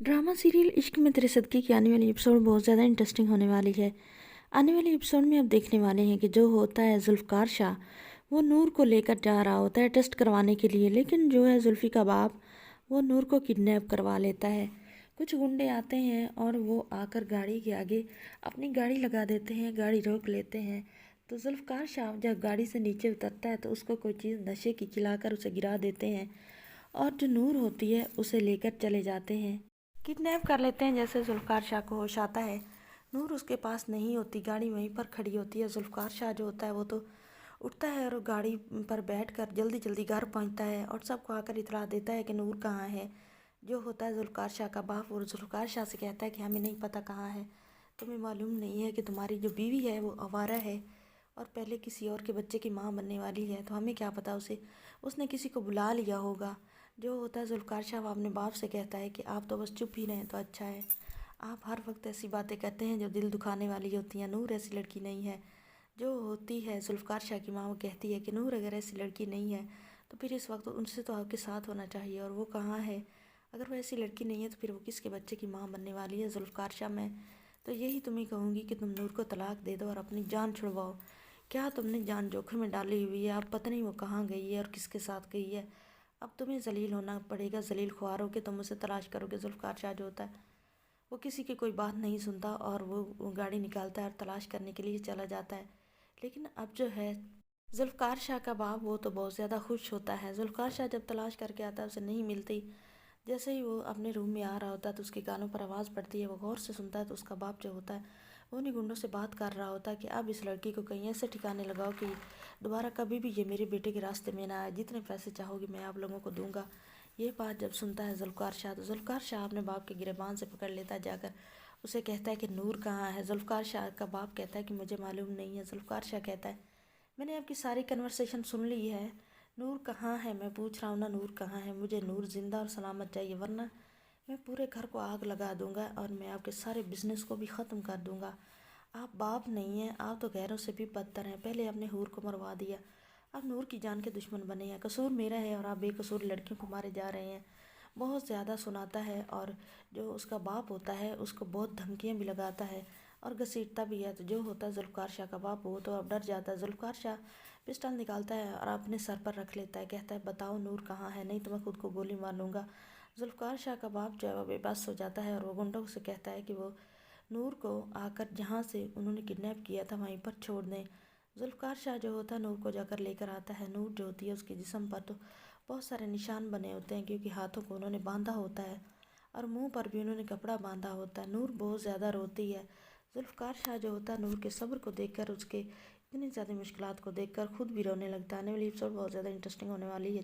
Drama serial इश्क में तेरे सदके की आने वाली एपिसोड बहुत ज़्यादा इंटरेस्टिंग होने वाली है। आने वाले एपिसोड में अब देखने वाले हैं कि जो होता है जुल्फ़कार शाह, वो नूर को लेकर जा रहा होता है टेस्ट करवाने के लिए, लेकिन जो है जुल्फ़ी का बाप वो नूर को किडनैप करवा लेता है। कुछ गुंडे आते हैं और वो आकर गाड़ी के आगे अपनी गाड़ी लगा देते हैं, गाड़ी रोक लेते हैं। तो जुल्फ़कार शाह जब गाड़ी से नीचे उतरता है तो उसको कोई चीज़ नशे की खिलाकर उसे गिरा देते हैं और जो नूर होती है उसे लेकर चले जाते हैं, किडनैप कर लेते हैं। जैसे जुल्फ़कार शाह को होश आता है, नूर उसके पास नहीं होती, गाड़ी वहीं पर खड़ी होती है। जुल्फ़कार शाह जो होता है वो तो उठता है और गाड़ी पर बैठकर जल्दी जल्दी घर पहुंचता है और सबको आकर इतला देता है कि नूर कहाँ है। जो होता है जुल्फ़कार शाह का बाप, वो जुल्फ़कार शाह से कहता है कि हमें नहीं पता कहाँ है, तुम्हें मालूम नहीं है कि तुम्हारी जो बीवी है वो आवारा है और पहले किसी और के बच्चे की माँ बनने वाली है, तो हमें क्या पता उसने किसी को बुला लिया होगा। जो होता है जुल्फ़कार शाह अपने बाप से कहता है कि आप तो बस चुप ही रहें तो अच्छा है, आप हर वक्त ऐसी बातें करते हैं जो दिल दुखाने वाली होती हैं, नूर ऐसी लड़की नहीं है। जो होती है जुल्फ़कार शाह की माँ, वो कहती है कि नूर अगर ऐसी लड़की नहीं है तो फिर इस वक्त उनसे तो आपके साथ होना चाहिए, और वो कहाँ है? अगर वो ऐसी लड़की नहीं है तो फिर वो किसके बच्चे की माँ बनने वाली है? जुल्फ़कार शाह, मैं तो यही तुम्हें कहूँगी कि तुम नूर को तलाक दे दो और अपनी जान छुड़वाओ। क्या तुमने जान जोखिम में डाली हुई है? आप पता नहीं वो कहाँ गई है और किसके साथ गई है। अब तुम्हें जलील होना पड़ेगा, जलील ख्वार हो के तुम उसे तलाश करोगे। जुल्फ़कार शाह जो होता है वो किसी की कोई बात नहीं सुनता और वो गाड़ी निकालता है और तलाश करने के लिए चला जाता है। लेकिन अब जो है जुल्फ़कार शाह का बाप, वो तो बहुत ज़्यादा खुश होता है। जुल्फ़कार शाह जब तलाश करके आता है उसे नहीं मिलती, जैसे ही वो अपने रूम में आ रहा होता है तो उसके कानों पर आवाज़ पड़ती है। वो गौर से सुनता है तो उसका बाप जो होता है वो उन्हीं गुंडों से बात कर रहा होता है कि अब इस लड़की को कहीं ऐसे ठिकाने लगाओ कि दोबारा कभी भी ये मेरे बेटे के रास्ते में ना आए, जितने पैसे चाहोगे मैं आप लोगों को दूंगा। ये बात जब सुनता है जुल्फ़कार शाह, तो जुल्फ़कार शाह अपने बाप के गिरेबान से पकड़ लेता है जाकर, उसे कहता है कि नूर कहाँ है। जुल्फ़कार शाह का बाप कहता है कि मुझे मालूम नहीं है। जुल्फ़कार शाह कहता है मैंने आपकी सारी कन्वर्सेशन सुन ली है, नूर कहाँ है मैं पूछ रहा हूँ ना, नूर कहाँ है? मुझे नूर ज़िंदा और सलामत चाहिए, वरना मैं पूरे घर को आग लगा दूंगा और मैं आपके सारे बिजनेस को भी ख़त्म कर दूंगा। आप बाप नहीं हैं, आप तो गैरों से भी बदतर हैं। पहले आपने हूर को मरवा दिया, अब नूर की जान के दुश्मन बने हैं। कसूर मेरा है और आप बेकसूर लड़कियों को मारे जा रहे हैं। बहुत ज़्यादा सुनाता है और जो उसका बाप होता है उसको बहुत धमकियाँ भी लगाता है और घसीटता भी है। तो जो होता है जुल्फ़कार शाह का बाप, वो तो अब डर जाता है। जुल्फ़कार शाह पिस्टल निकालता है और अपने सर पर रख लेता है, कहता है बताओ नूर कहाँ है, नहीं तो मैं खुद को गोली मार लूँगा। जुल्फ़कार शाह का बाप जो है वो बेबस हो जाता है और वो गुंडों से कहता है कि वो नूर को आकर जहाँ से उन्होंने किडनैप किया था वहीं पर छोड़ दें। जुल्फ़कार शाह जो होता है नूर को जाकर लेकर आता है। नूर जो होती है उसके जिस्म पर तो बहुत सारे निशान बने होते हैं, क्योंकि हाथों को उन्होंने बांधा होता है और मुंह पर भी उन्होंने कपड़ा बांधा होता है। नूर बहुत ज़्यादा रोती है। जुल्फ़कार शाह जो होता है नूर के सब्र को देखकर, उसके इतनी ज़्यादा मुश्किलात को देखकर खुद भी रोने लगता है। आने वाली एपिसोड बहुत ज़्यादा इंटरेस्टिंग होने वाली है।